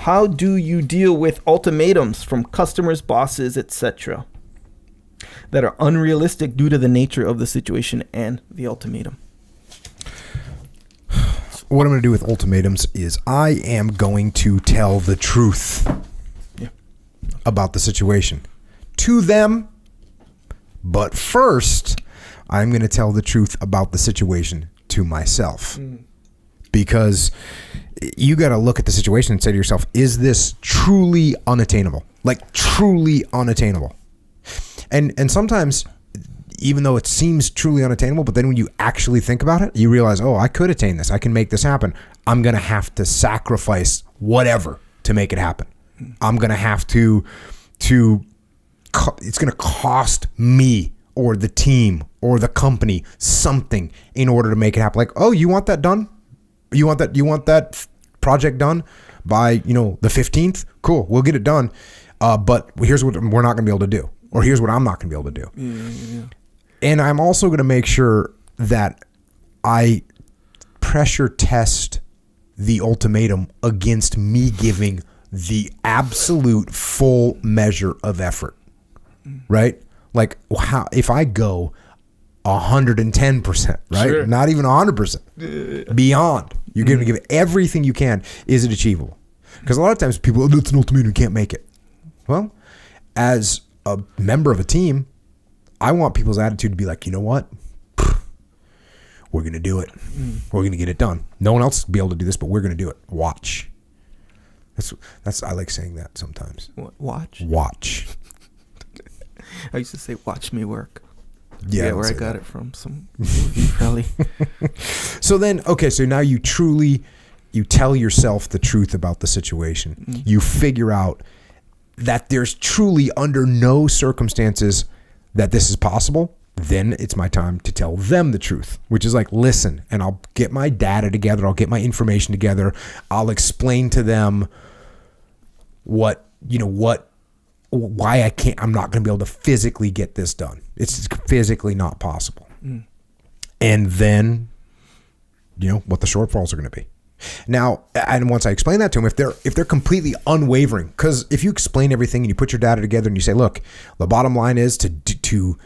How do you deal with ultimatums from customers, bosses, etc. that are unrealistic due to the nature of the situation and the ultimatum? What I'm going to do with ultimatums is I am going to tell the truth about the situation to them. But first, I'm going to tell the truth about the situation to myself. Because you got to look at the situation and say to yourself, is this truly unattainable? Like truly unattainable. And sometimes, even though it seems truly unattainable, but then when you actually think about it, you realize, oh, I could attain this. I can make this happen. I'm going to have to sacrifice whatever to make it happen. I'm going to have to it's going to cost me or the team or the company something in order to make it happen. Like, oh, you want that done? You want that project done by, the 15th? Cool. We'll get it done. But here's what we're not going to be able to do. Or here's what I'm not going to be able to do. Yeah. And I'm also going to make sure that I pressure test the ultimatum against me giving the absolute full measure of effort, right? Like how, if I go 110%, right? Sure. Not even 100%, beyond, you're going to give everything you can. Is it achievable? Because a lot of times people, oh, it's an ultimatum, you can't make it. Well, as a member of a team, I want people's attitude to be like, you know what? We're going to do it. We're going to get it done. No one else will be able to do this, but we're going to do it. Watch. That's I like saying that sometimes. What, watch? Watch. I used to say, watch me work. Yeah, where I got it from. Some movie probably. So then, okay, so now you tell yourself the truth about the situation. You figure out that there's truly under no circumstances that this is possible. Then it's my time to tell them the truth, which is like, listen, and I'll get my data together. I'll get my information together. I'll explain to them why I'm not going to be able to physically get this done. It's physically not possible. And then, what the shortfalls are going to be. Now, and once I explain that to them, if they're completely unwavering, because if you explain everything and you put your data together and you say, look, the bottom line is to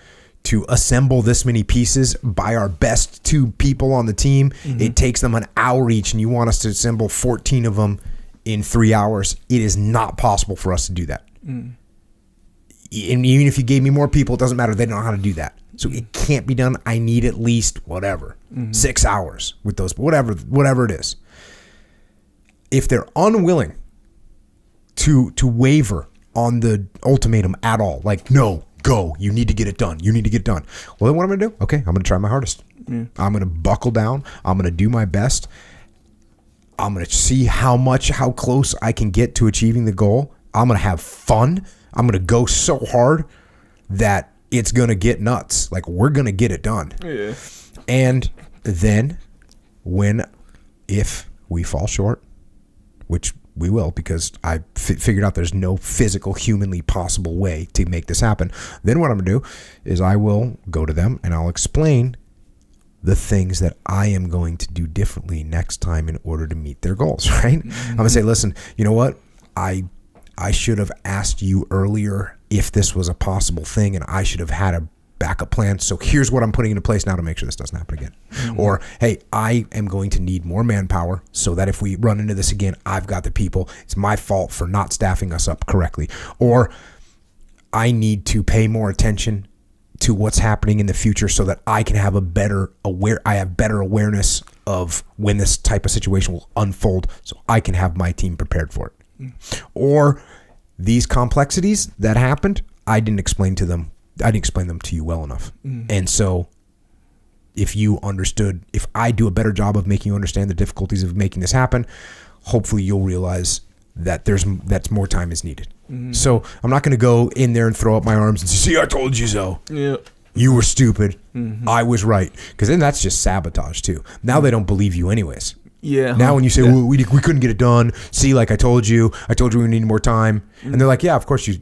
assemble this many pieces by our best 2 people on the team, it takes them an hour each, and you want us to assemble 14 of them in 3 hours. It is not possible for us to do that. And even if you gave me more people, it doesn't matter. They don't know how to do that. So it can't be done. I need at least 6 hours with those, whatever it is. If they're unwilling to waver on the ultimatum at all, like, no, go, you need to get it done. You need to get it done. Well, then what I'm going to do? Okay, I'm going to try my hardest. I'm going to buckle down. I'm going to do my best. I'm going to see how close I can get to achieving the goal. I'm going to have fun. I'm going to go so hard that it's going to get nuts. Like, we're going to get it done. Yeah. And then if we fall short, which we will, because I figured out there's no physical, humanly possible way to make this happen, then what I'm going to do is I will go to them and I'll explain the things that I am going to do differently next time in order to meet their goals, right? I'm going to say, listen, you know what? I should have asked you earlier if this was a possible thing, and I should have had a backup plan. So here's what I'm putting into place now to make sure this doesn't happen again. Or, hey, I am going to need more manpower so that if we run into this again, I've got the people. It's my fault for not staffing us up correctly. Or I need to pay more attention to what's happening in the future so that I can have better awareness of when this type of situation will unfold, so I can have my team prepared for it. Or these complexities that happened, I didn't explain them to you well enough. And so if I do a better job of making you understand the difficulties of making this happen, hopefully you'll realize that more time is needed. So I'm not going to go in there and throw up my arms and say, see, I told you so. Yeah. You were stupid. I was right. Because then that's just sabotage too. Now they don't believe you anyways. Yeah. Now when you say, well, we couldn't get it done. See, like I told you we need more time. And they're like, yeah, of course you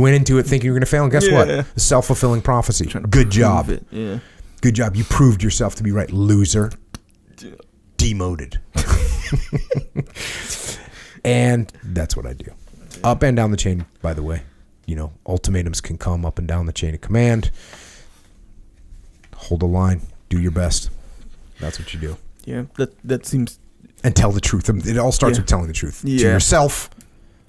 went into it thinking you were going to fail. And guess what? A self-fulfilling prophecy. Good job. Yeah. Good job. You proved yourself to be right, loser. Demoted. And that's what I do. Up and down the chain, by the way. You know, ultimatums can come up and down the chain of command. Hold the line. Do your best. That's what you do. Yeah, that seems... And tell the truth. It all starts with telling the truth. To yourself.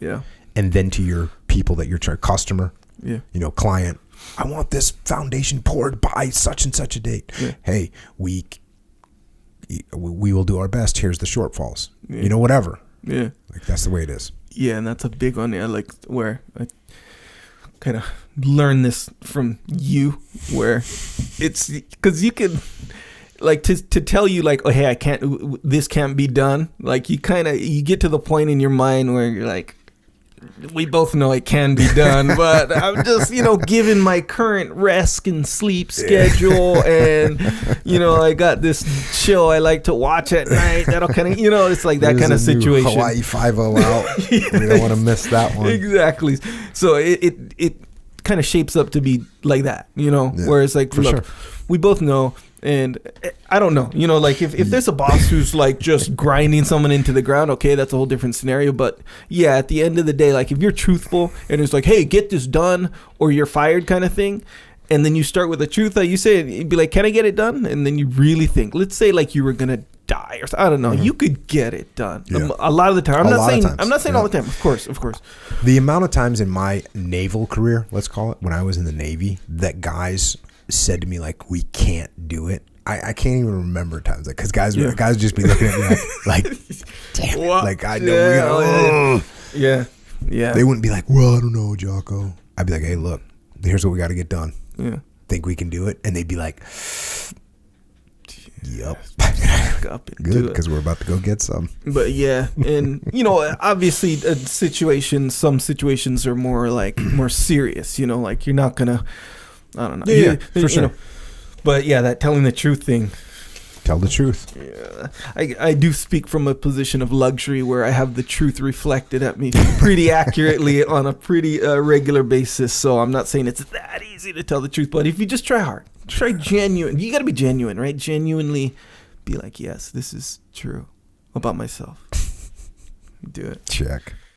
Yeah. And then to your people that you're customer. Yeah. You know, client. I want this foundation poured by such and such a date. Yeah. Hey, we will do our best. Here's the shortfalls. Yeah. You know, whatever. Yeah. Like, that's the way it is. Yeah, and that's a big one. I like where I kind of learned this from you, where it's because you can, like, to tell you, like, oh, hey, this can't be done. Like, you get to the point in your mind where you're like, we both know it can be done, but I'm just, given my current rest and sleep schedule, and, I got this show I like to watch at night. That'll kind of, it's like that kind of situation. Hawaii 5-0 out. We don't want to miss that one. Exactly. So it kind of shapes up to be like that, where it's like, look, we both know. And I don't know, like if there's a boss who's like just grinding someone into the ground, okay, that's a whole different scenario. But yeah, at the end of the day, like if you're truthful and it's like, hey, get this done or you're fired kind of thing. And then you start with the truth that you say, you'd be like, can I get it done? And then you really think, let's say like you were going to die or something. I don't know. Mm-hmm. You could get it done. Yeah. A lot of the time. I'm not saying all the time. Of course. The amount of times in my naval career, let's call it, when I was in the Navy, that guys said to me, like, we can't do it. I can't even remember times, like, because guys just be looking at me like damn it. Like, I know yeah. They wouldn't be like, well, I don't know, Jocko. I'd be like, hey, look, here's what we got to get done. Yeah. Think we can do it? And they'd be like, yep. Good, because we're about to go get some. But yeah, and obviously some situations are more serious, like you're not gonna, I don't know. Yeah, for sure. But yeah, that telling the truth thing. Tell the truth. Yeah, I do speak from a position of luxury where I have the truth reflected at me pretty accurately on a pretty regular basis. So I'm not saying it's that easy to tell the truth, but if you just try hard, try genuine. You got to be genuine, right? Genuinely be like, yes, this is true about myself. Do it. Check.